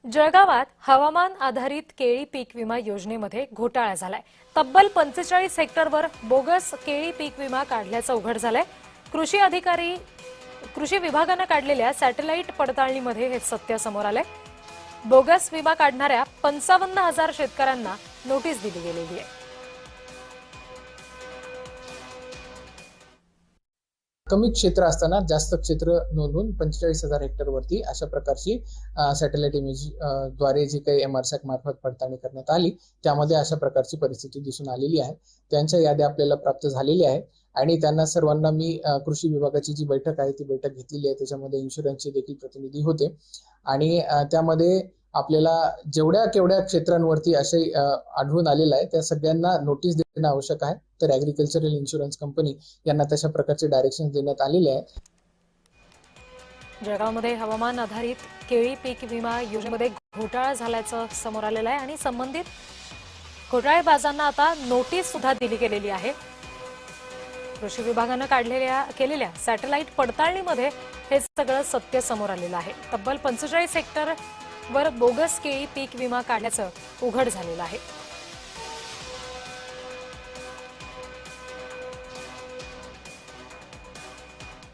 जळगावात हवामान आधारित केळी पीक विमा योजनेमध्ये घोटाळा झालाय। तब्बल 45 हेक्टरवर बोगस केळी पीक विमा काढल्याचं उघड झालंय। कृषी विभागाने काढलेल्या सॅटेलाइट पडताळणीमध्ये हे सत्य समोर आलंय। बोगस विमा काढणाऱ्या 55,000 शेतकऱ्यांना नोटीस दिली गेलेली आहे। कमी क्षेत्र असताना जास्त क्षेत्र नोंदवून 45,000 हेक्टरवरती अशा प्रकारची सॅटेलाइट इमेज द्वारे जी काही एमआरसॅक मार्फत पडताळणी करण्यात आली, त्यामध्ये अशा प्रकारची परिस्थिती दिसून आलेली आहे। त्यांच्या याद्या आपल्याला प्राप्त झालेल्या आहेत आणि त्यांना सर्वांना मी कृषी विभागाची जी बैठक आहे ती बैठक घेतलेली आहे। त्याच्यामध्ये इन्शुरन्सचे देखील प्रतिनिधी होते आणि त्यामध्ये आपल्याला जेवढ्या केवढ्या क्षेत्रांवरती असे आढळून आलेलं आहे त्या सगळ्यांना नोटीस देणं आवश्यक आहे। तर ॲग्रिकल्चरल इन्शुरन्स कंपनी यांना तशा प्रकारचे डायरेक्शन देण्यात आलेले आहेत। जळगावमध्ये हवामान आधारित केळी पीक विमा योजनेमध्ये घोटाळा झाल्याचं समोर आलेलं आहे आणि संबंधित घोटाळेबाजांना आता नोटीस सुद्धा दिली गेलेली आहे। कृषी विभागाने केलेल्या सॅटेलाइट पडताळणीमध्ये हे सगळं सत्य समोर आलेलं आहे। तब्बल 45 हेक्टरवर बोगस केळी पीक विमा काढल्याचं उघड झालेलं आहे।